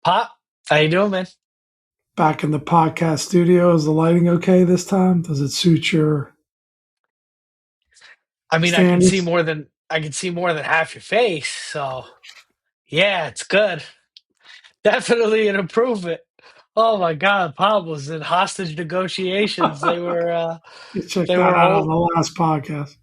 Pop, how you doing, man? Back in the podcast studio. Is the lighting okay this time? Does it suit your I mean, standards? I can see more than half your face, so yeah, it's good. Definitely an improvement. Oh my God, Pop was in hostage negotiations. You checked They that were out on whole. the last podcast.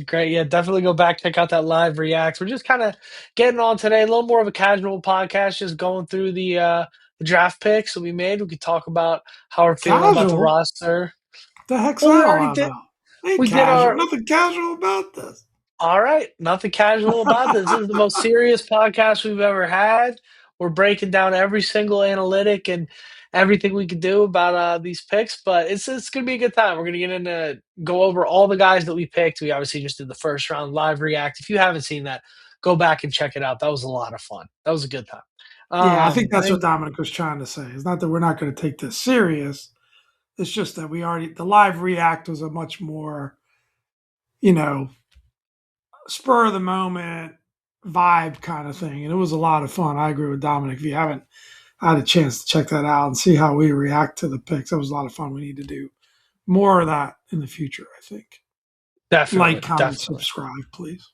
Great. Yeah, definitely go back check out that live react. We're just kind of getting on today, a little more of a casual podcast, just going through the draft picks that we made. We could talk about how we're feeling about the Casual? roster. What the heck's Well, we that already all did. about? Ain't We did casual. our Nothing casual about this. All right, nothing casual about this. This is the most serious podcast we've ever had. We're breaking down every single analytic and everything we can do about these picks, but it's going to be a good time. We're going to get into go over all the guys that we picked. We obviously just did the first round live react. If you haven't seen that, go back and check it out. That was a lot of fun. That was a good time. Yeah, I think I that's what think Dominic was trying to say. It's not that we're not going to take this serious. It's just that the live react was a much more, you know, spur of the moment vibe kind of thing. And it was a lot of fun. I agree with Dominic. If you haven't had a chance to check that out and see how we react to the picks, that was a lot of fun. We need to do more of that in the future, I think. Like, definitely, comment, definitely. subscribe, please.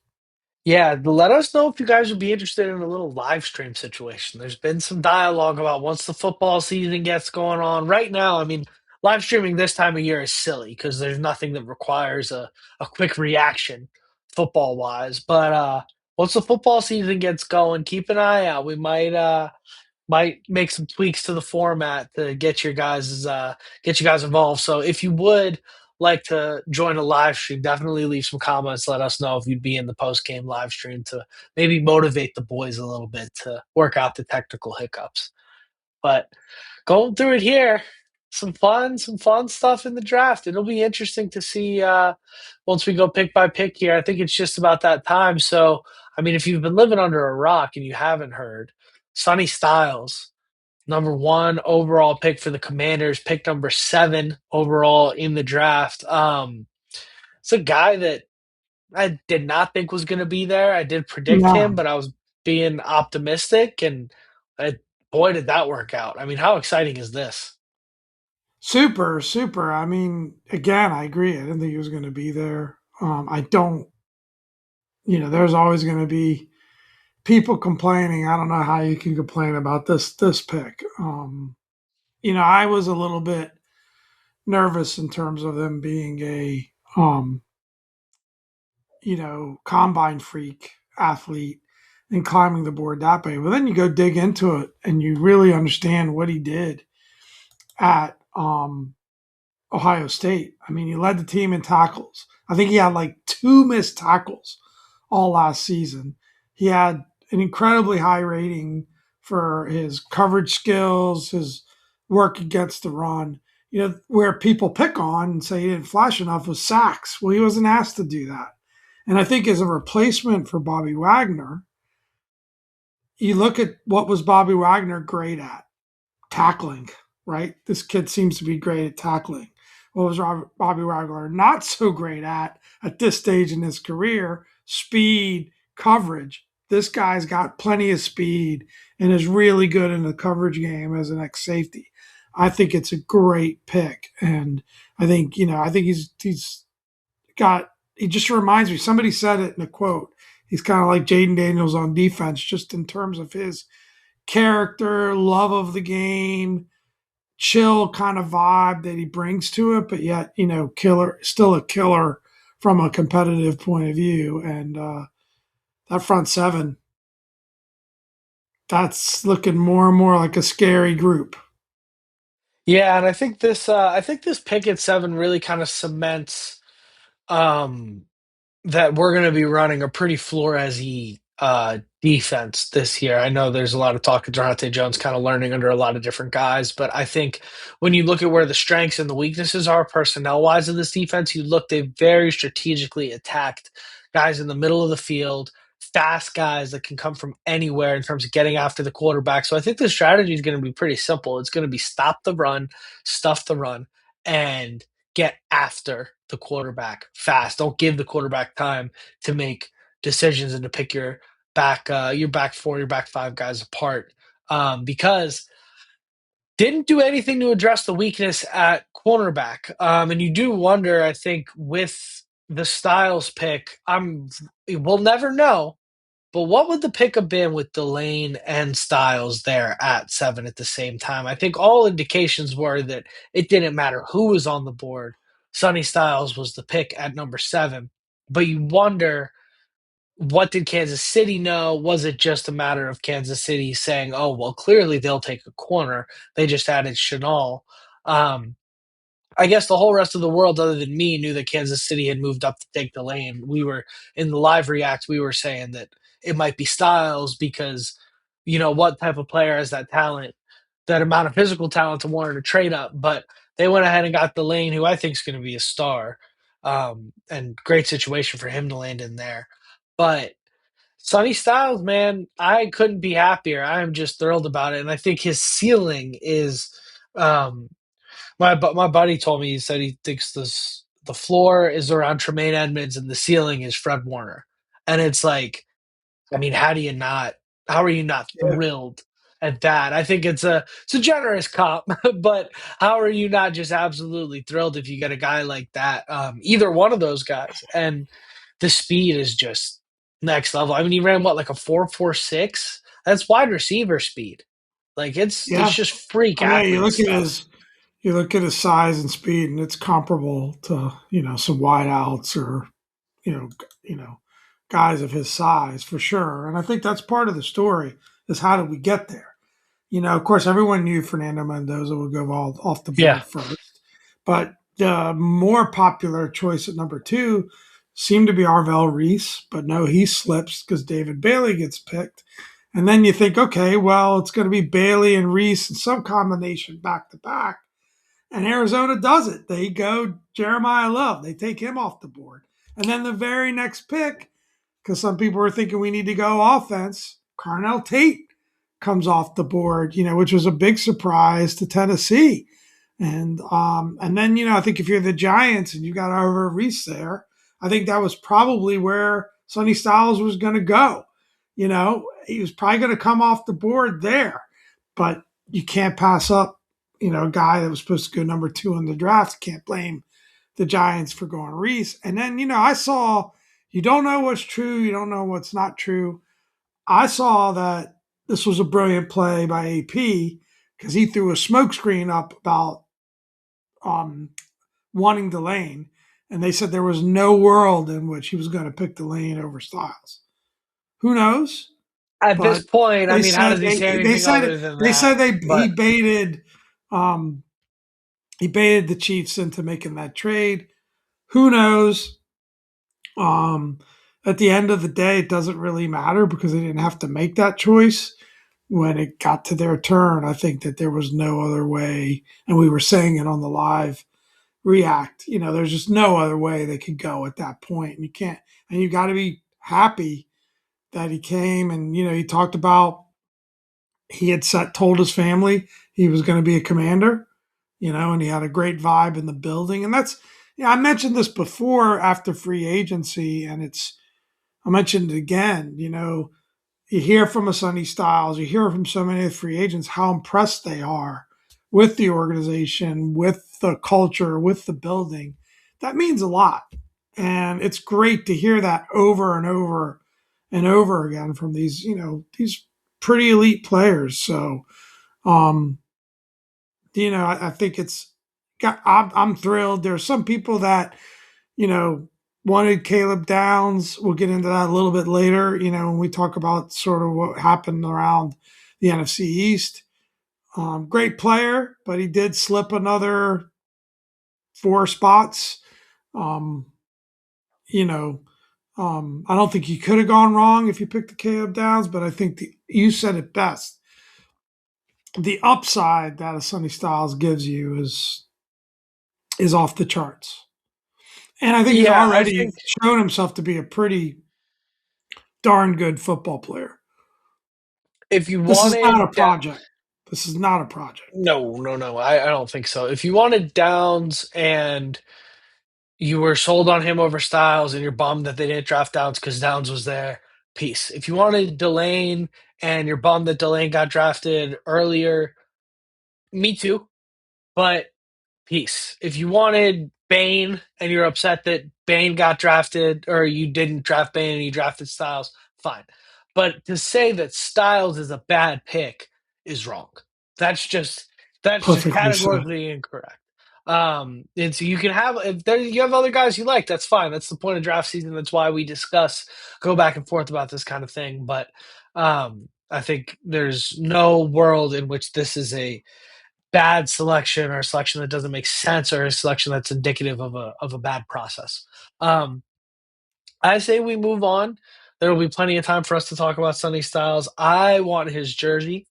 Yeah, let us know if you guys would be interested in a little live stream situation. There's been some dialogue about once the football season gets going on. Right now, I mean, live streaming this time of year is silly because there's nothing that requires a quick reaction football wise. But once the football season gets going, keep an eye out. We might make some tweaks to the format to get you guys involved. So if you would like to join a live stream, definitely leave some comments. Let us know if you'd be in the post game live stream to maybe motivate the boys a little bit to work out the technical hiccups. But going through it here, some fun stuff in the draft. It'll be interesting to see once we go pick by pick here. I think it's just about that time. So I mean, if you've been living under a rock and you haven't heard, Sonny Styles, number one overall pick for the Commanders, pick number seven overall in the draft. It's a guy that I did not think was going to be there. I did predict him, No, but I was being optimistic, and I, boy, did that work out. I mean, how exciting is this? super, super. I mean, again, I agree. I didn't think he was going to be there. I don't, there's always going to be people complaining. I don't know how you can complain about this pick. I was a little bit nervous in terms of them being a combine freak athlete and climbing the board that way. But then you go dig into it and you really understand what he did at Ohio State. I mean, he led the team in tackles. I think he had like two missed tackles all last season. He had an incredibly high rating for his coverage skills, his work against the run. Where people pick on and say he didn't flash enough was sacks. Well, he wasn't asked to do that. And I think as a replacement for Bobby Wagner, you look at what was Bobby Wagner great at? Tackling, right? This kid seems to be great at tackling. What was Bobby Wagner not so great at this stage in his career? Speed, coverage. This guy's got plenty of speed and is really good in the coverage game as an ex safety. I think it's a great pick, and I think he's got. He just reminds me. Somebody said it in a quote. He's kind of like Jaden Daniels on defense, just in terms of his character, love of the game, chill kind of vibe that he brings to it, but yet, killer, still a killer from a competitive point of view. And that front seven, that's looking more and more like a scary group. Yeah, and I think this pick at seven really kind of cements um, that we're going to be running a pretty Flores-y defense this year. I know there's a lot of talk of Jonte Jones kind of learning under a lot of different guys, but I think when you look at where the strengths and the weaknesses are personnel-wise in this defense, you look, they very strategically attacked guys in the middle of the field, fast guys that can come from anywhere in terms of getting after the quarterback. So I think the strategy is going to be pretty simple. It's going to be stop the run, stuff the run, and get after the quarterback fast. Don't give the quarterback time to make decisions and to pick your back four, your back five guys apart. because didn't do anything to address the weakness at cornerback. And you do wonder, I think, with the Styles pick, we'll never know. But what would the pick have been with Delane and Styles there at 7 at the same time? I think all indications were that it didn't matter who was on the board. Sonny Styles was the pick at number 7. But you wonder, what did Kansas City know? Was it just a matter of Kansas City saying, oh, well, clearly they'll take a corner? They just added Chanel. Um, I guess the whole rest of the world, other than me, knew that Kansas City had moved up to take the lane. We were in the live react. We were saying that it might be Styles because, what type of player has that talent, that amount of physical talent to warrant a trade up? But they went ahead and got the lane, who I think is going to be a star, and great situation for him to land in there. But Sonny Styles, man, I couldn't be happier. I am just thrilled about it, and I think his ceiling is. Um, my buddy told me, he said he thinks the floor is around Tremaine Edmonds and the ceiling is Fred Warner, and it's like, I mean, how are you not Yeah. thrilled at that? I think it's a generous comp, but how are you not just absolutely thrilled if you get a guy like that? Either one of those guys, and the speed is just next level. I mean, he ran what, like a 4.46? That's wide receiver speed. Like it's Yeah. just freak I mean, athlete stuff. you look at his size and speed, and it's comparable to some wideouts or you know you know guys of his size for sure. And I think that's part of the story is how did we get there? Of course, everyone knew Fernando Mendoza would go off the Yeah. board first, but the more popular choice at number 2 seemed to be Arvell Reese, but no, he slips because David Bailey gets picked. And then you think, okay, well, it's going to be Bailey and Reese in some combination back to back. And Arizona does it. They go Jeremiah Love. They take him off the board. And then the very next pick, because some people were thinking we need to go offense, Carnell Tate comes off the board, which was a big surprise to Tennessee. And then I think if you're the Giants and you got Oliver Reese there, I think that was probably where Sonny Styles was going to go. He was probably going to come off the board there, but you can't pass up a guy that was supposed to go number 2 in the draft. Can't blame the Giants for going Reese. And then I saw, you don't know what's true, you don't know what's not true. I saw that this was a brilliant play by AP because he threw a smokescreen up about um, wanting Delane, and they said there was no world in which he was going to pick Delane over Styles. Who knows? At this But point, I they mean, how said does he say they anything said other than they that? said But um, he baited the Chiefs into making that trade. Who knows? Um, at the end of the day, it doesn't really matter because they didn't have to make that choice. When it got to their turn, I think that there was no other way, and we were saying it on the live react. There's just no other way they could go at that point, and you can't. And you got to be happy that he came, and he talked about he had told his family he was going to be a commander, and he had a great vibe in the building, and that's. I mentioned this before after free agency, and I mentioned it again. You hear from a Sonny Styles, you hear from so many of the free agents how impressed they are with the organization, with the culture, with the building. That means a lot. And it's great to hear that over and over and over again from these pretty elite players. So, um, I think I'm thrilled. There's some people that, you know, wanted Caleb Downs. We'll get into that a little bit later, when we talk about sort of what happened around the NFC East. Great player, but he did slip another 4 spots. Um, you know, I don't think he could have gone wrong if you picked the Caleb Downs, but I think you said it best. The upside that a Sonny Styles gives you is off the charts. And I think he's yeah, I already think shown himself to be a pretty darn good football player. if you This is not a wanted project. This is not a project. no, no, no, I don't think so. If you wanted Downs and you were sold on him over Styles and you're bummed that they didn't draft Downs because Downs was there, peace. If you wanted Delane and you're bummed that Delane got drafted earlier, me too. But peace. If you wanted Bane and you're upset that Bane got drafted or you didn't draft Bane and you drafted Styles, fine. But to say that Styles is a bad pick is wrong. That's just that's just Perfectly said. categorically incorrect. And so you can have if there you have other guys you like, that's fine. That's the point of draft season. That's why we discuss go back and forth about this kind of thing. But I think there's no world in which this is a bad selection or a selection that doesn't make sense or a selection that's indicative of a bad process. Um, I say we move on. There will be plenty of time for us to talk about Sonny Styles. I want his jersey.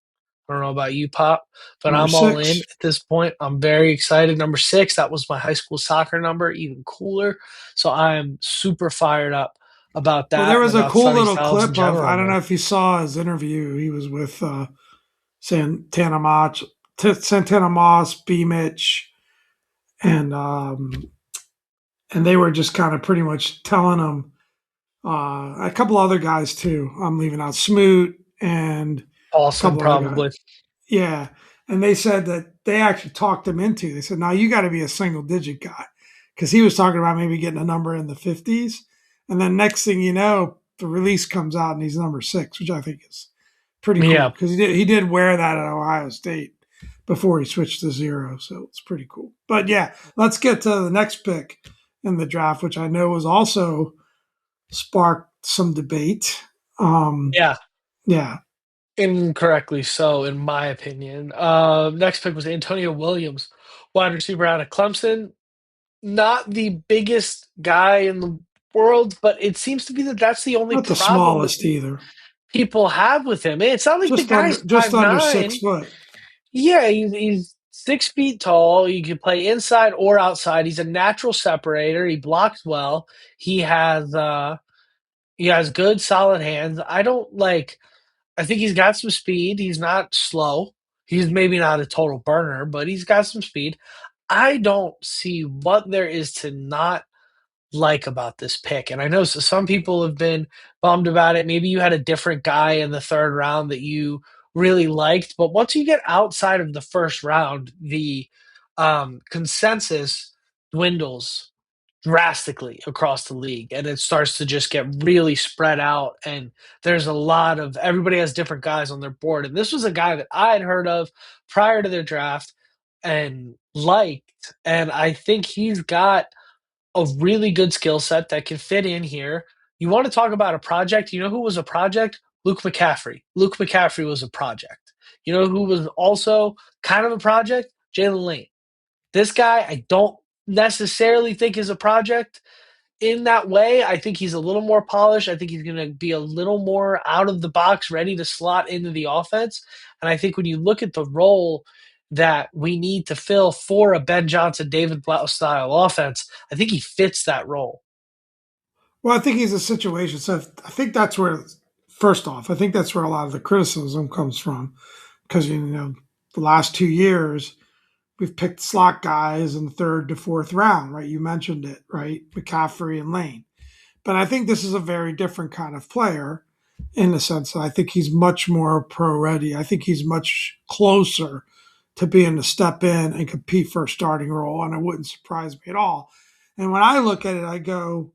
I don't know about you, Pop, but Number I'm all in six. at this point. I'm very excited. Number 6, that was my high school soccer number, even cooler. So I'm super fired up about Well, there that and was a about cool Sonny little Styles in clip of, general, I don't know man. if you saw his interview. He was with Santana Moss, Santana Moss, B. Mitch, and they were just kind of pretty much telling him a couple other guys too. I'm leaving out Smoot and a Awesome, couple other guys. probably. Yeah. And they said that they actually talked him into. They said, "Now you got to be a single digit guy," because he was talking about maybe getting a number in the 50s, and then next thing you know, the release comes out and he's number 6, which I think is pretty cool Yeah, because he did wear that at Ohio State before he switched to 0, so it's pretty cool. But yeah, let's get to the next pick in the draft, which I know was also sparked some debate. Um, yeah. yeah, Incorrectly so, in my opinion. Next pick was Antonio Williams, wide receiver out of Clemson. Not the biggest guy in the world, but it seems to be that that's the only not the problem that smallest either. people have with him. It's not like the guy's Just five under six nine. foot. Yeah, he's 6 feet tall. You can play inside or outside. He's a natural separator. He blocks well. He has uh, he has good, solid hands. I don't like. I think he's got some speed. He's not slow. He's maybe not a total burner, but he's got some speed. I don't see what there is to not like about this pick. And I know some people have been bummed about it. Maybe you had a different guy in the third round that you really liked, but once you get outside of the first round, the consensus dwindles drastically across the league and it starts to just get really spread out and there's a lot of everybody has different guys on their board and this was a guy that I had heard of prior to their draft and liked and I think he's got a really good skill set that can fit in here. You want to talk about a project? You know who was a project? Luke McCaffrey. Luke McCaffrey was a project. You know who was also kind of a project? Jalen Lane. This guy, I don't necessarily think is a project in that way. I think he's a little more polished. I think he's going to be a little more out of the box, ready to slot into the offense. And I think when you look at the role that we need to fill for a Ben Johnson, David Blau style offense, I think he fits that role. Well, I think he's a situation. So I think that's where, first off, I think that's where a lot of the criticism comes from. Because, the last 2 years, we've picked slot guys in the third to fourth round, right? You mentioned it, right? McCaffrey and Lane. But I think this is a very different kind of player in the sense that I think he's much more pro ready. I think he's much closer to being to step in and compete for a starting role. And it wouldn't surprise me at all. And when I look at it, I go,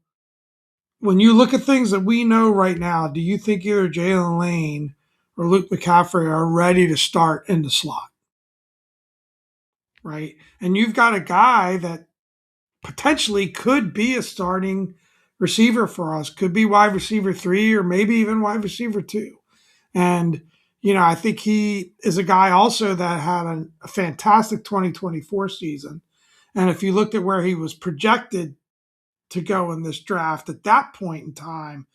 when you look at things that we know right now, do you think either Jalen Lane or Luke McCaffrey are ready to start in the slot? Right. And you've got a guy that potentially could be a starting receiver for us, could be wide receiver 3 or maybe even wide receiver 2. And, I think he is a guy also that had a fantastic 2024 season. And if you looked at where he was projected to go in this draft at that point in time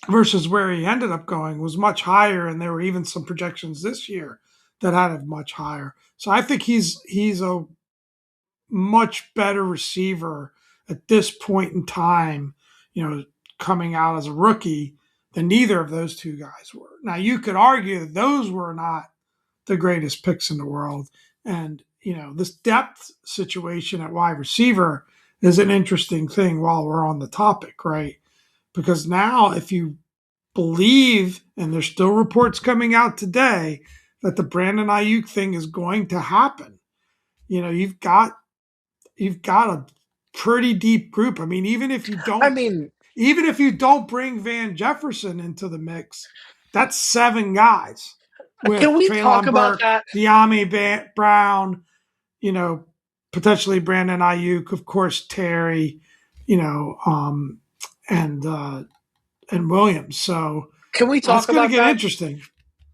versus where he ended up going was much higher. And there were even some projections this year that had it much higher. So I think he's a much better receiver at this point in time, coming out as a rookie than neither of those two guys were. Now, you could argue that those were not the greatest picks in the world. And, this depth situation at wide receiver is an interesting thing while we're on the topic, right? Because now, if you believe, and there's still reports coming out today, that the Brandon Ayuk thing is going to happen. You know, you've got a pretty deep group. I mean, I mean, even if you don't bring Van Jefferson into the mix, that's seven guys can with we talk Traylon about Burke, that? Brown, you know, potentially Brandon Ayuk, of course, Terry, you know, and Williams. So Can we that's talk going to about get that? interesting.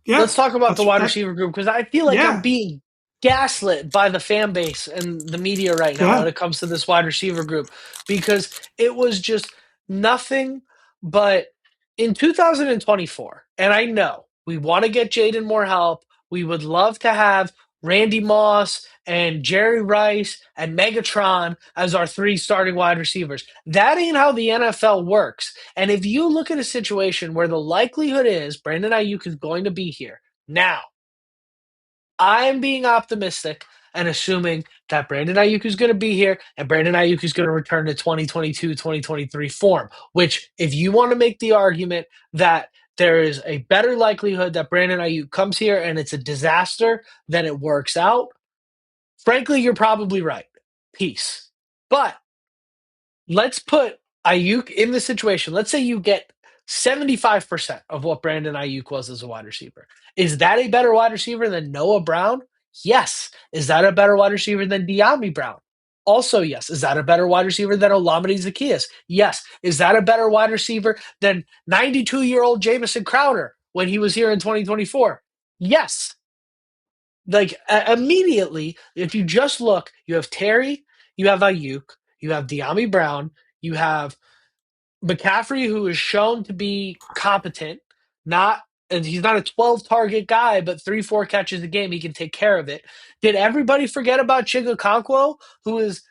Yeah, Let's talk about the that's wide that. receiver group because I feel like I'm Yeah, being gaslit by the fan base and the media right now when yeah. it comes to this wide receiver group because it was just nothing but in 2024. And I know we want to get Jaden more help. We would love to have Randy Moss and Jerry Rice and Megatron as our three starting wide receivers. That ain't how the NFL works. And if you look at a situation where the likelihood is Brandon Ayuk is going to be here now, I'm being optimistic and assuming that Brandon Ayuk is going to be here and Brandon Ayuk is going to return to 2022, 2023 form, which if you want to make the argument that there is a better likelihood that Brandon Ayuk comes here and it's a disaster than it works out, frankly, you're probably right. Peace. But let's put Ayuk in the situation. Let's say you get 75% of what Brandon Ayuk was as a wide receiver. Is that a better wide receiver than Noah Brown? Yes. Is that a better wide receiver than De'Ami Brown? Also, yes. Is that a better wide receiver than Olamide Zaccheaus? Yes. Is that a better wide receiver than 92-year-old Jamison Crowder when he was here in 2024? Yes. Like immediately, if you just look, you have Terry, you have Ayuk, you have De'Ami Brown, you have McCaffrey, who is shown to be competent, not and he's not a 12 target guy, but 3, 4 catches a game. He can take care of it. Did everybody forget about Chigakonkwo, who is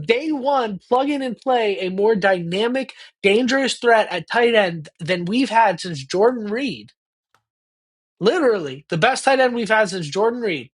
day one plug in and play a more dynamic, dangerous threat at tight end than we've had since Jordan Reed? Literally, the best tight end we've had since Jordan Reed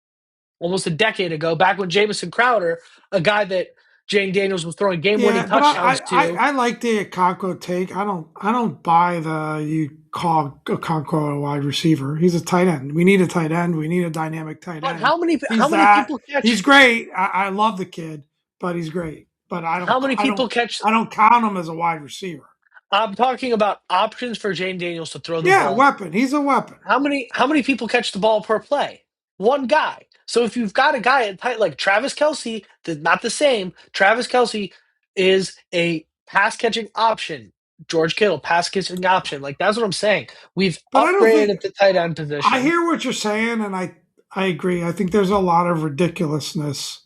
almost a decade ago, back when Jamison Crowder, a guy that Jane Daniels was throwing game-winning Yeah, but I, touchdowns I, to. I, I like the Okonkwo take. I don't buy the you call Okonkwo a wide receiver. He's a tight end. We need a tight end. We need a dynamic tight But end. how He's many that. people He's catch? great. I love the kid, but he's great. But I don't How many I people don't catch? I don't count him as a wide receiver. I'm talking about options for Jane Daniels to throw the Yeah, ball. weapon. He's a weapon. How many people catch the ball per play? One guy. So if you've got a guy at tight like Travis Kelsey, not the same. Travis Kelsey is a pass catching option. George Kittle, pass catching option. Like that's what I'm saying. We've But I don't upgraded think at the tight end I position. hear what you're saying, and I agree. I think there's a lot of ridiculousness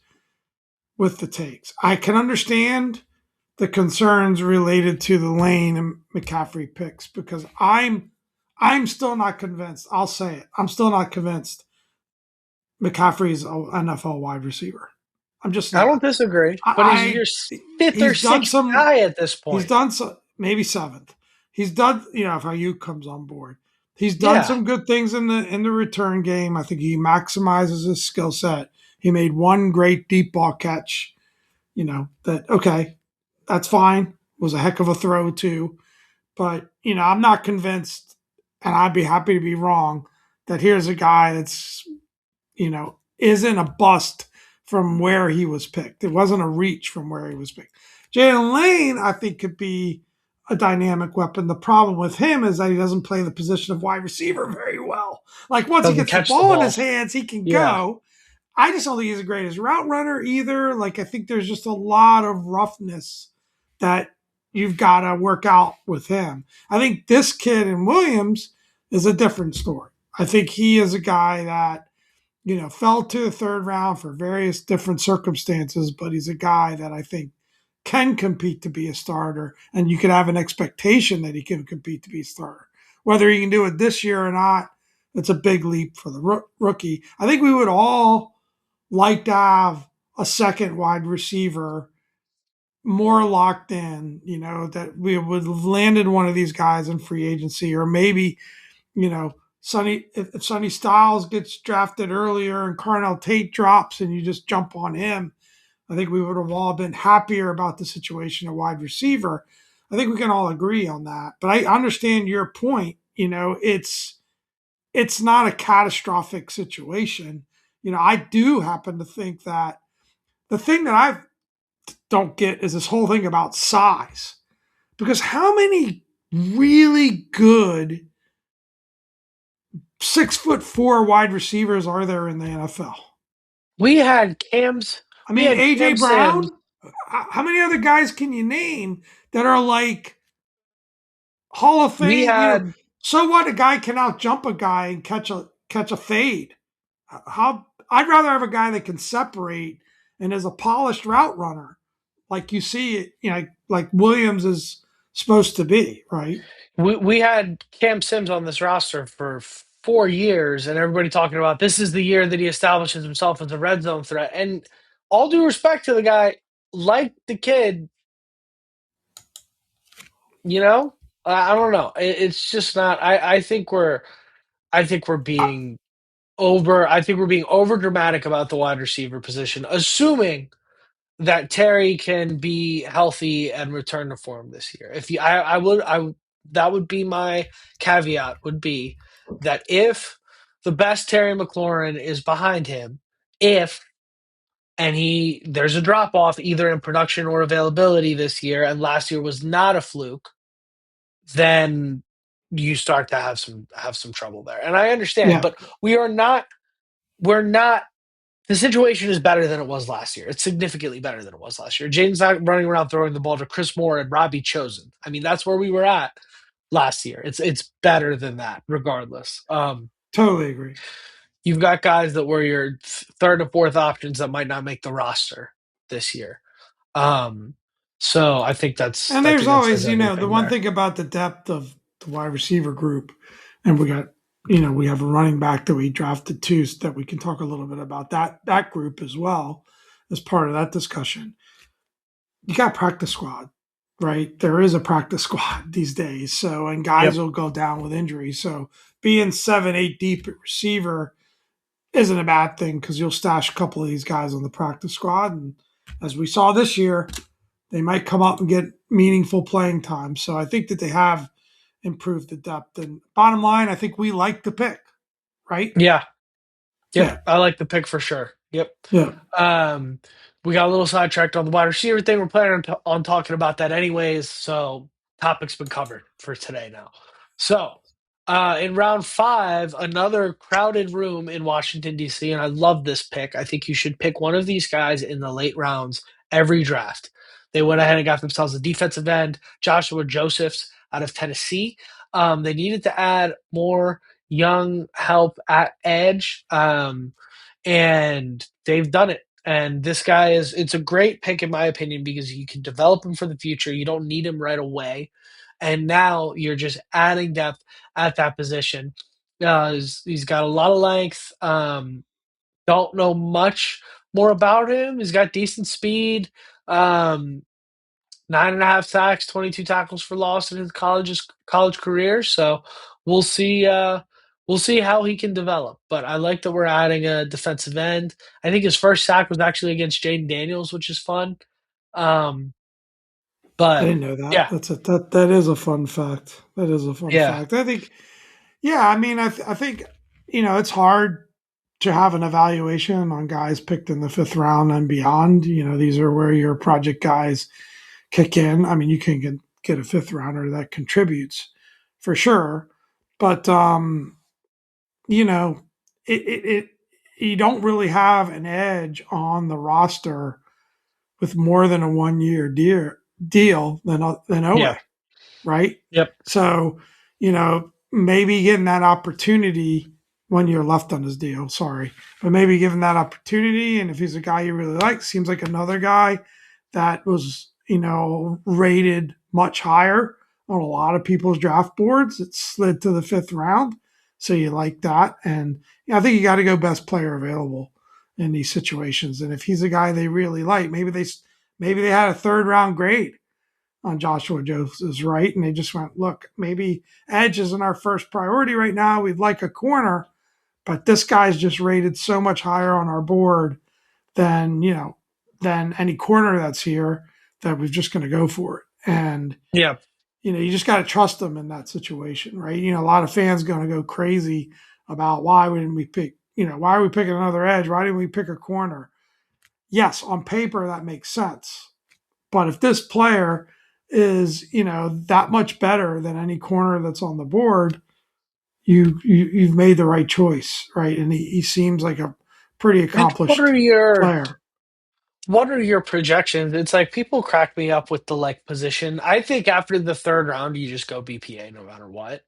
with the takes. I can understand the concerns related to the Lane and McCaffrey picks because I'm still not convinced. I'll say it. I'm still not convinced McCaffrey's an NFL wide receiver. I'm just I don't not. disagree, but he's your I fifth or he's done sixth some. guy at this He's point. done so maybe seventh. He's done. If Ayuk comes on board, he's done Yeah. some good things in the return game. I think he maximizes his skill set. He made one great deep ball catch. That okay, that's fine. It was a heck of a throw too. But I'm not convinced, and I'd be happy to be wrong, that here's a guy that's isn't a bust from where he was picked. It wasn't a reach from where he was picked. Jalen Lane, I think, could be a dynamic weapon. The problem with him is that he doesn't play the position of wide receiver very well. Like once he Doesn't gets the catch the ball in ball. his hands, he can Yeah. go. I just don't think he's the greatest route runner either. Like I think there's just a lot of roughness that you've got to work out with him. I think this kid in Williams is a different story. I think he is a guy that fell to the third round for various different circumstances, but he's a guy that I think can compete to be a starter, and you could have an expectation that he can compete to be a starter. Whether he can do it this year or not, it's a big leap for the rookie. I think we would all like to have a second wide receiver more locked in, that we would have landed one of these guys in free agency, or maybe Sonny, if Sonny Styles gets drafted earlier and Carnell Tate drops and you just jump on him, I think we would have all been happier about the situation at wide receiver. I think we can all agree on that. But I understand your point. It's not a catastrophic situation. I do happen to think that the thing that I don't get is this whole thing about size. Because how many really good 6'4" wide receivers are there in the NFL? We had Cam's, I we mean, had AJ Cam Sims. Brown. How many other guys can you name that are like Hall of We Fame? had So what? A guy can out jump a guy and catch a fade. How I'd rather have a guy that can separate and is a polished route runner, like you see it, like Williams is supposed to be, right? we had Cam Sims on this roster for 4 years, and everybody talking about this is the year that he establishes himself as a red zone threat. And all due respect to the guy, like the kid, you know, I don't know. It's just not. I think we're being over. I think we're being over dramatic about the wide receiver position, assuming that Terry can be healthy and return to form this year. If you, I that would be my caveat. Would be that if the best Terry McLaurin is behind him, if and there's a drop off either in production or availability this year, and last year was not a fluke, then you start to have some trouble there. And I understand, Yeah, but we are not. We're not the situation is better than it was last year. It's significantly better than it was last year. Jaden's not running around throwing the ball to Chris Moore and Robbie Chosen. I mean, that's where we were at last year. It's better than that, regardless. totally agree. You've got guys that were your third or fourth options that might not make the roster this year. Um, so And I there's think that says always, the everything one there. thing about the depth of the wide receiver group, and we have a running back that we drafted too, so that we can talk a little bit about that group as well as part of that discussion. You got practice squad, right? There is a practice squad these days. So, and guys Yep. will go down with injury. So being 7, 8 deep at receiver isn't a bad thing because you'll stash a couple of these guys on the practice squad. And as we saw this year, they might come up and get meaningful playing time. So I think that they have improved the depth. And bottom line, I think we like the pick, right? Yeah. Yep. Yeah. I like the pick for sure. Yep. Yeah. Um, we got a little sidetracked on the wide receiver thing. We're planning on talking about that anyways. So topic's been covered for today now. So in round five, another crowded room in Washington D.C. And I love this pick. I think you should pick one of these guys in the late rounds every draft. They went ahead and got themselves a defensive end, Joshua Josephs out of Tennessee. They needed to add more young help at edge. And they've done it. And this guy it's a great pick in my opinion because you can develop him for the future. You don't need him right away. And now you're just adding depth at that position. He's got a lot of length. Don't know much more about him. He's got decent speed. Um, 9.5 sacks, 22 tackles for loss in his college career. So we'll see. We'll see how he can develop. But I like that we're adding a defensive end. I think his first sack was actually against Jaden Daniels, which is fun. Um, I but didn't know that. yeah, That is a fun fact. That is a fun yeah, fact. I think, yeah, I mean, I think, it's hard to have an evaluation on guys picked in the fifth round and beyond. These are where your project guys kick in. I mean, you can get a fifth rounder that contributes for sure, but you know, it you don't really have an edge on the roster with more than a 1 year deal than yeah, Owe, right? yep, So, maybe getting that opportunity 1 year left on his deal, sorry, but maybe given that opportunity, and if he's a guy you really like, seems like another guy that was, rated much higher on a lot of people's draft boards. It slid to the fifth round. So you like that. And I think you got to go best player available in these situations. And if he's a guy they really like, maybe they had a third round grade on Joshua Joseph's, right? And they just went, look, maybe edge isn't our first priority right now. We'd like a corner, but this guy's just rated so much higher on our board than, than any corner that's here that we're just going to go for it. And Yeah. you just got to trust them in that situation, right? A lot of fans going to go crazy about why didn't we pick, why are we picking another edge? Why didn't we pick a corner? Yes, on paper that makes sense, but if this player is, that much better than any corner that's on the board, you've made the right choice, right? And he seems like a pretty And accomplished player. what are your projections? It's like people crack me up with the like position. I think after the third round, you just go BPA no matter what.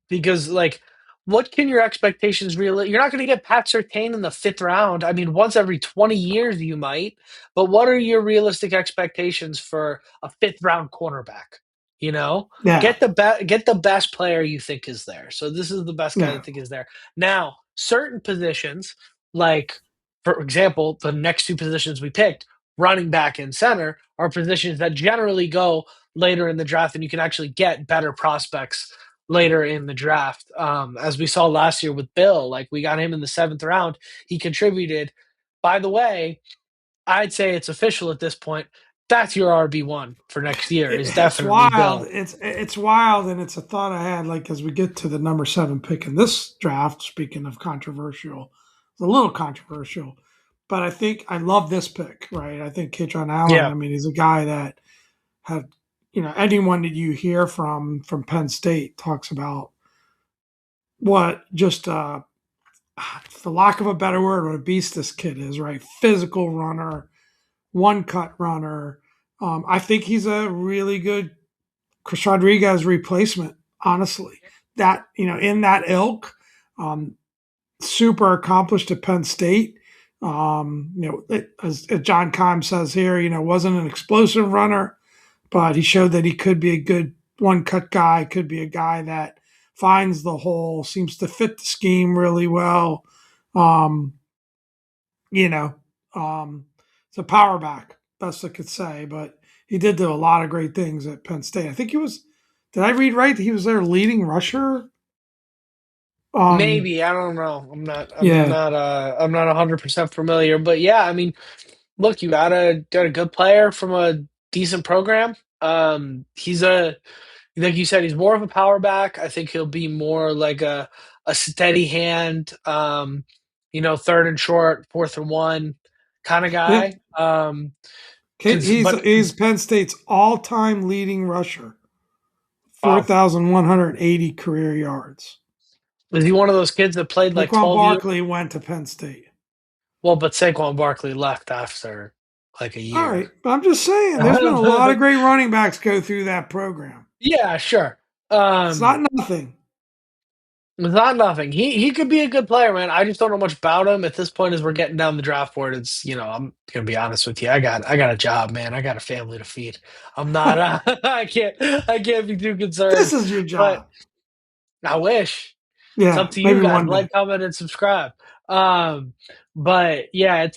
Because like, what can your expectations really? You're not going to get Pat Surtain in the fifth round. I mean, once every 20 years you might, but what are your realistic expectations for a fifth round cornerback? You know, Yeah, get the best player you think is there. So this is the best guy I yeah, think is there. Now, certain positions like for example, the next two positions we picked, running back and center, are positions that generally go later in the draft, and you can actually get better prospects later in the draft. As we saw last year with Bill, like we got him in the seventh round. He contributed. By the way, I'd say it's official at this point. That's your RB1 for next year. Is it's definitely wild. Bill. It's wild, and it's a thought I had. Like as we get to the number 7 pick in this draft. Speaking of controversial, it's a little controversial, but I think I love this pick. Right, I think Kitron Allen. Yeah, I mean, he's a guy that had anyone that you hear from Penn State talks about what just for lack of a better word, what a beast this kid is. Right, physical runner, one cut runner. I think he's a really good Chris Rodriguez replacement, honestly. That, in that ilk, um, super accomplished at Penn State. As John Keim says here, wasn't an explosive runner, but he showed that he could be a good one cut guy, could be a guy that finds the hole, seems to fit the scheme really well. Um, you know, it's a power back, best I could say, but he did do a lot of great things at Penn State. I think he was, did I read right? He was their leading rusher. Um, maybe I don't know. yeah, I'm not 100% familiar, but yeah, I mean, look, you got a good player from a decent program. He's a like you said, he's more of a power back. I think he'll be more like a steady hand, third and short, fourth and one kind of yeah. guy. Cause He's but he's Penn State's all-time leading rusher, wow, 4,180 career yards. is he one of those kids that played like Saquon 12 years? Barkley went to Penn State. Well, but Saquon Barkley left after like a All year. right, but I'm just saying, there's been a lot of great running backs go through that program. Yeah, sure. It's Um, not nothing. It's not nothing. He could be a good player, man. I just don't know much about him at this point. As we're getting down the draft board, it's I'm gonna be honest with you. I got a job, man. I got a family to feed. I'm not. I can't be too This concerned. is your But job. I wish. It's up Yeah, to you maybe guys. one day. Like, comment, and subscribe. But yeah,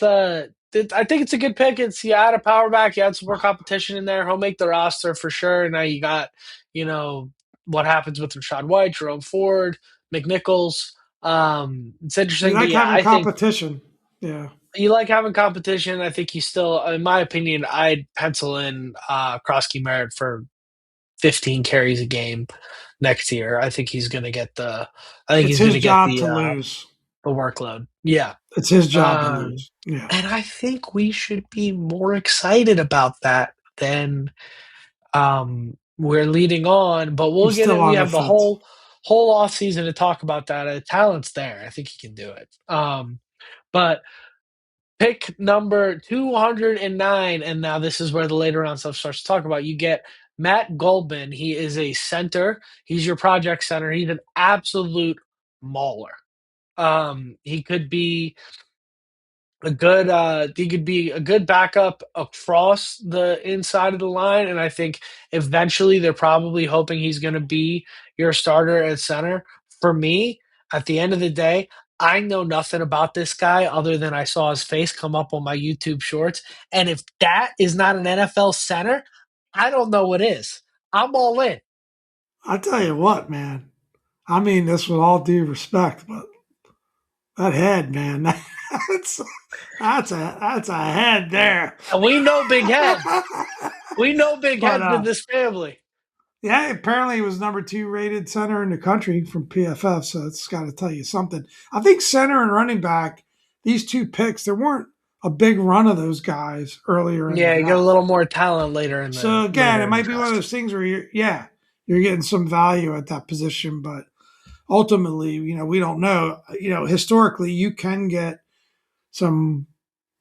I think it's a good pick. It's you had a power back, you had some more competition in there. He'll make the roster for sure. Now you got, you know, what happens with Rashad White, Jerome Ford, McNichols. It's We interesting, but like yeah, having I think competition. Yeah. you like having competition. I think you still, in my opinion, I'd pencil in Krosky Merritt for 15 carries a game next year. I think It's he's his gonna get job to lose. the workload. Yeah. It's his job to Um, lose. Yeah. and I think we should be more excited about that than we're leading on, but I'm we'll get still it. We on the have the fence. whole off season to talk about that. Talent's there. I think he can do it. But pick number 209, and now this is where the later round stuff starts to talk about. You get Matt Goldman. He is a center. He's your project center. He's an absolute mauler. He could be he could be a good backup across the inside of the line, and I think eventually they're probably hoping he's going to be your starter at center. For me, at the end of the day, I know nothing about this guy other than I saw his face come up on my YouTube shorts, and if that is not an NFL center, I don't know what is. I'm all in. I tell you what, man. I mean this with all due respect, but That head, man. That's that's a head there. And we know big heads. We know big But heads in this family. yeah, apparently he was number two rated center in the country from PFF, so that's got to tell you something. I think center and running back, these two picks, there weren't a big run of those guys earlier in the Yeah, you get a draft. little more talent later in So the again, later it in the might be one of draft. those things where you're getting some value at that position, but ultimately, we don't know. Historically, you can get some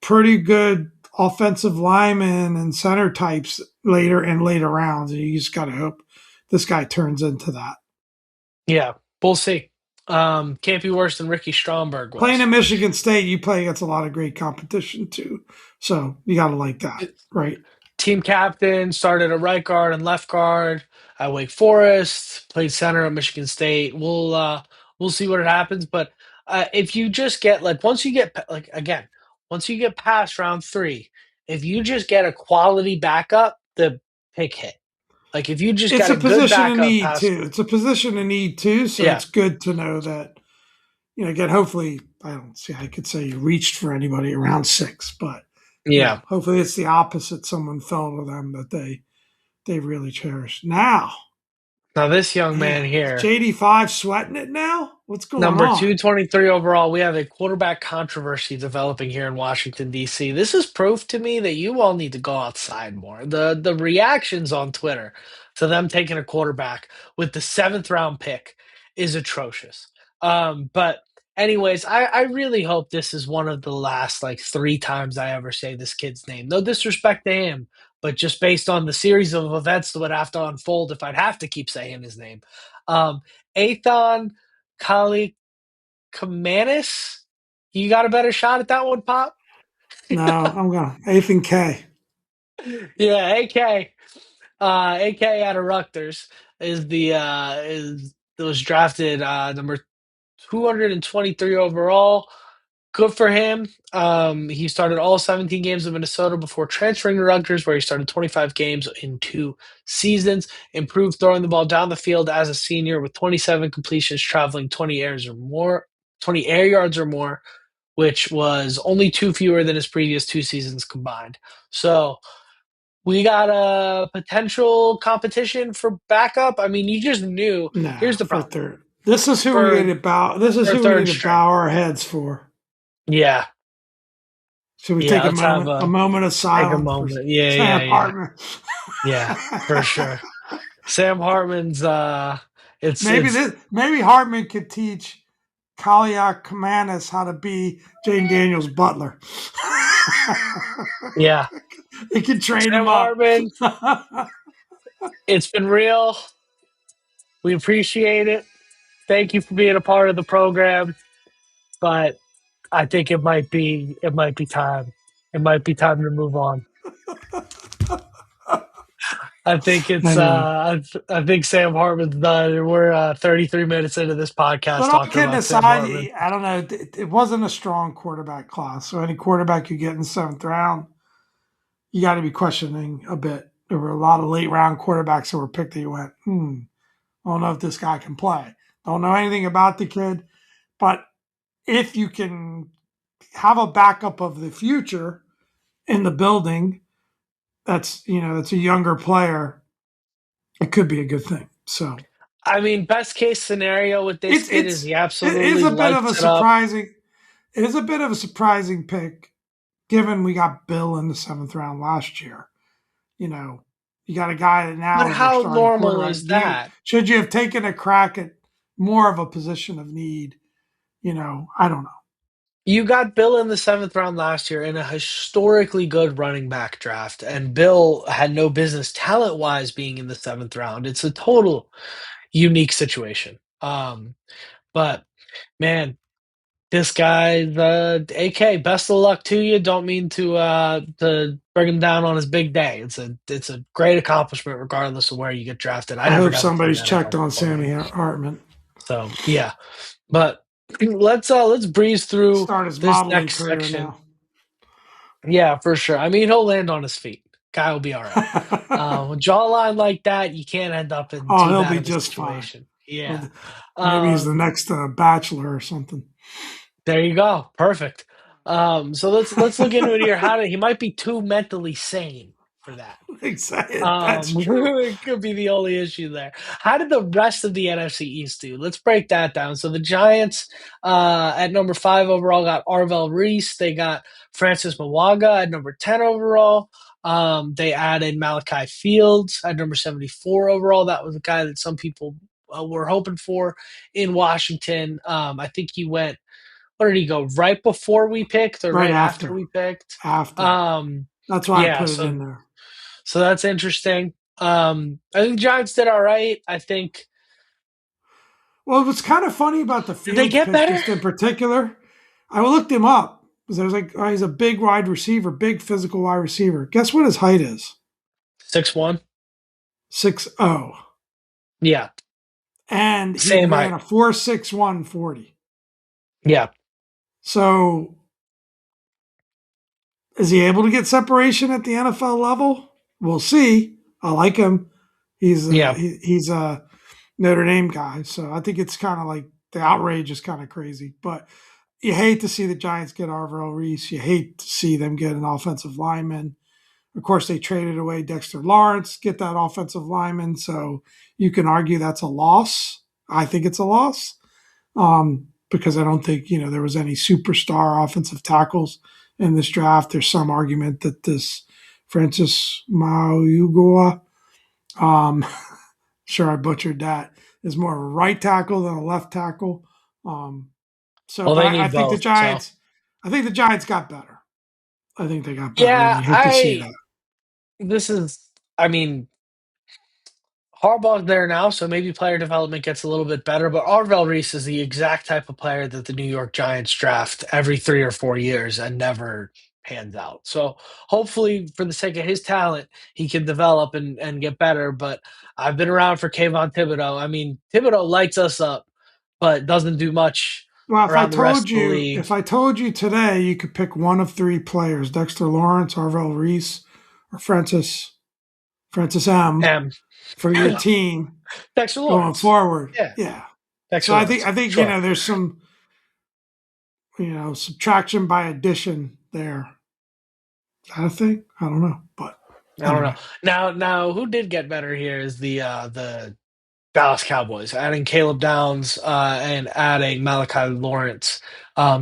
pretty good offensive linemen and center types later in later rounds. And you just got to hope this guy turns into that. Yeah, we'll see. Can't be worse than Ricky Stromberg Playing was. at Michigan State, you play against a lot of great competition too. So you got to like that, right? Team captain, started at right guard and left guard at Wake Forest, played center at Michigan State. We'll see what happens, but if you just get like once you get like again, once you get past round 3, if you just get a quality backup, the pick hit. Like if you just It's got a a good position of backup need past too. It's a position of need too. So yeah. it's good to know that, again, hopefully, I don't see, I could say you reached for anybody around six, but, Yeah. hopefully it's the opposite. Someone fell to them that they really cherish. Now, Now this young man man, is here, JD5 sweating it now? What's going number on? 223 overall, we have a quarterback controversy developing here in Washington, D.C. This is proof to me that you all need to go outside more. The reactions on Twitter to them taking a quarterback with the 7th round pick is atrocious. But anyways, I really hope this is one of the last like 3 times I ever say this kid's name. No disrespect to him, but just based on the series of events that would have to unfold if I'd have to keep saying his name. Athan Kali Kamanis, you got a better shot at that one, Pop? No, I'm going eighth and K. Yeah, AK out of Rutgers is the is was drafted number 223 overall. Good for him. He started all 17 games of Minnesota before transferring to Rutgers, where he started 25 games in 2 seasons. Improved throwing the ball down the field as a senior with 27 completions, traveling 20 air yards or more, which was only 2 fewer than his previous 2 seasons combined. So we got a potential competition for backup. I mean, you just knew. No, Here's the for problem third. This is who we need for to bow. This is for who we need third to string. bow our heads for. Yeah, Should we take yeah. a Let's have moment, a moment of take a silence for moment. Yeah, Sam yeah, yeah, Hartman? yeah, for sure. Sam Hartman's. It's Maybe Hartman could teach Kalia Kamanis how to be Jane Daniels' butler. yeah. He can train Sam him up. Hartman. It's been real. We appreciate it. Thank you for being a part of the program. But I think it might be time. It might be time to move on. I think it's Anyway, I think Sam Hartman's done. We're 33 minutes into this podcast but all talking kidding about Sam aside, Hartman. I don't know. It wasn't a strong quarterback class. So any quarterback you get in the seventh round, you got to be questioning a bit. There were a lot of late round quarterbacks that were picked that you went, I don't know if this guy can play. Don't know anything about the kid, but if you can have a backup of the future in the building, that's a younger player, it could be a good thing. So I mean, best case scenario with this kid is he it is absolutely a bit of a lights it up. surprising it is a bit of a surprising pick, given we got Bill in the seventh round last year. You know, you got a guy that But now is your how starting normal quarterback. is that? Should you have taken a crack at more of a position of need? I don't know. You got Bill in the 7th round last year in a historically good running back draft, and Bill had no business talent wise being in the 7th round. It's a total unique situation. But man, this guy, the AK, best of luck to you. Don't mean to bring him down on his big day. It's a great accomplishment regardless of where you get drafted. I I never hope got to play somebody's that checked NFL on beforehand. Sammy Hartman. So yeah. But let's breeze through Start his this modeling next career section. now. Yeah, for sure. I mean, he'll land on his feet. Guy will be all right. With jawline like that, you can't end up in Oh, too he'll bad be of a just fine. situation. Yeah. Well, maybe he's the Um, next bachelor or something. There you go. Perfect. So let's look into it here. He might be too mentally sane for that. Exactly. That's true. It could be the only issue there. How did the rest of the NFC East do? Let's break that down. So the Giants, at number 5 overall, got Arvell Reese. They got Francis Mawaga at number 10 overall. They added Malachi Fields at number 74 overall. That was a guy that some people were hoping for in Washington. I think he went. Where did he go? Right before we picked, or Right right after after. we picked? After. Um, That's why I yeah. put it So in there. that's interesting. I think the Giants did all right. I think Well, what's kind of funny about the did they Fields get pick, better? just in particular, I looked him up because I was like, oh, he's a big wide receiver, big physical wide receiver. Guess what his height is? 6'1". 6'0". Yeah, And he same ran height. a 4.61 40. Yeah, So is he able to get separation at the NFL level? We'll see. I like him. yeah. He's a Notre Dame guy, so I think it's kind of like the outrage is kind of crazy. But you hate to see the Giants get Arvell Reese. You hate to see them get an offensive lineman. Of course, they traded away Dexter Lawrence, get that offensive lineman. So you can argue that's a loss. I think it's a loss because I don't think there was any superstar offensive tackles in this draft. There's some argument that this Francis Mauigoa, um, sure I butchered that, is more of a right tackle than a left tackle. Well, But they I need think the both. So Giants, I think the Giants got better. I think they got better, and yeah, you hate to see I that. this is. I mean, Harbaugh's there now, so maybe player development gets a little bit better. But Arvell Reese is the exact type of player that the New York Giants draft every 3 or 4 years and never pans out. So hopefully, for the sake of his talent, he can develop and get better. But I've been around for Kayvon Thibodeau. I mean, Thibodeau lights us up, but doesn't do much Well, around the rest of the league. if I told you today you could pick one of three players, Dexter Lawrence, Arvell Reese, or Francis M, And for your team Dexter going Lawrence. forward, Yeah, yeah. So Dexter Lawrence. I think Sure. there's some subtraction by addition there. Is that a thing? I don't know, but I don't know. anyway, Now, who did get better here is the Dallas Cowboys, adding Caleb Downs and adding Malachi Lawrence,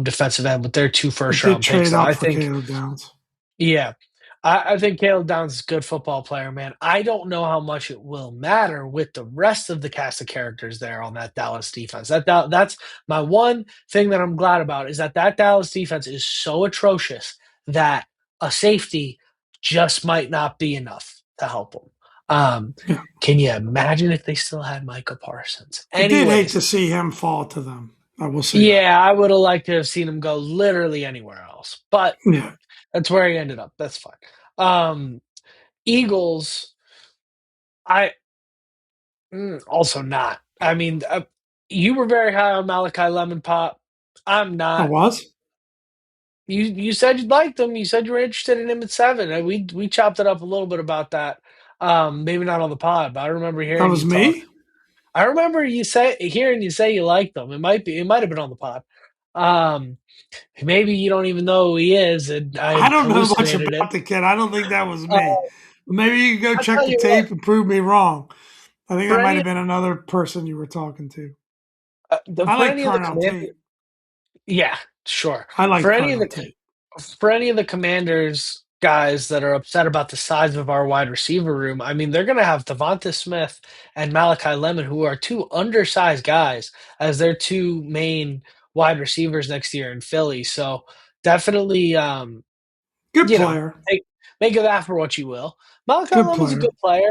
defensive end, with their two I first did round picks. trade Now, up I for think, Caleb Downs. yeah, I think Caleb Downs is a good football player, man. I don't know how much it will matter with the rest of the cast of characters there on that Dallas defense. That's my one thing that I'm glad about is that Dallas defense is so atrocious that a safety just might not be enough to help them. Um, Yeah, can you imagine if they still had Micah Parsons? I did hate to Anyways, see him fall to them. I will say that. yeah, I would have liked to have seen him go literally anywhere else, but Yeah, that's where he ended up. That's fine. Eagles, I also not. I mean, you were very high on Malachi Lemon Pop. I'm I not. was. You said you liked him. You said you were interested in him at 7. And we chopped it up a little bit about that. Maybe not on the pod, but I remember That hearing was you talk. me. I remember hearing you say you liked him. It might have been on the pod. Um, Maybe you don't even know who he is, and I I don't know much hallucinated it. about the kid. I don't think that was Uh, me. Maybe you can go I'll check tell the you what. tape and prove me wrong. I think For that might any have been another person you were talking to. I for like any of the Carnell command, Tate. yeah, sure. I like For any of Carnell the Tate. for any of the Commanders guys that are upset about the size of our wide receiver room, I mean, they're going to have Devonta Smith and Malachi Lemon, who are two undersized guys, as their two main wide receivers next year in Philly. So definitely, Good you know, player. take make of that for what you will. Malachi Good Lemon's a player. good player.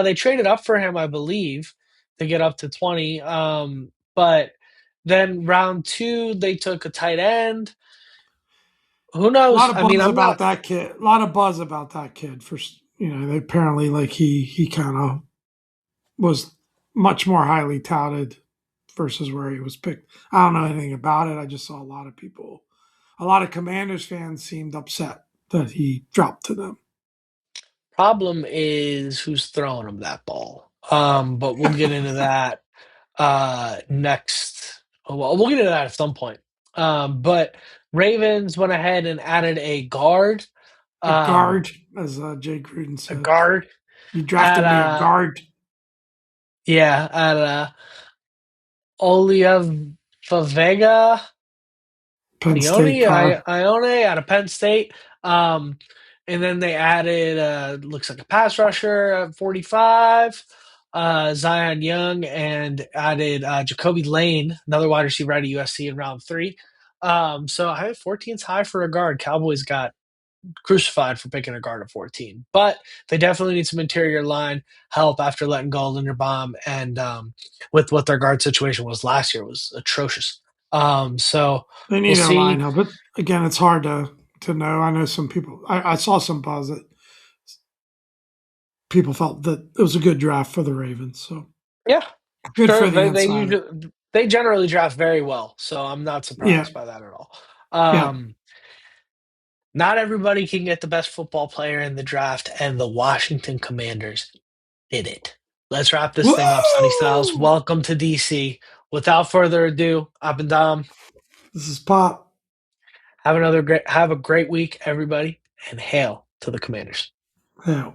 They traded up for him, I believe, to get up to 20. But then round 2, they took a tight end. Who A lot knows? of I mean, buzz I'm about not. that kid. A lot of buzz about that kid. For they apparently like he kind of was much more highly touted versus where he was picked. I don't know anything about it. I just saw a lot of people, a lot of Commanders fans seemed upset that he dropped to them. Problem is who's throwing him that ball. But we'll get into that next. Oh, well, we'll get into that at some point. But Ravens went ahead and added a guard. A Um, guard, as Jay Gruden a said. guard You at drafted me a guard. at Olia Favega Penn State Ione out of Penn State. Um, and then they added looks like a pass rusher at 45, Zion Young, and added Jacoby Lane, another wide receiver out of USC in round three. So I have 14's high for a guard. Cowboys got crucified for picking a guard at 14. But they definitely need some interior line help after letting go of Linderbaum, and with what their guard situation was last year was atrocious. So They we'll need a line see. help, but again, it's hard to know. I know some people. I saw some buzz that people felt that it was a good draft for the Ravens. So Yeah, good sure. for the They insider. usually they generally draft very well, so I'm not Yeah, surprised by that at all. yeah. Not everybody can get the best football player in the draft, and the Washington Commanders did it. Let's wrap this thing up, Sunny Styles. Woo! Welcome to DC. Without further ado, up and down. This is Pop. Have a great week, everybody, and hail to the Commanders. Yeah.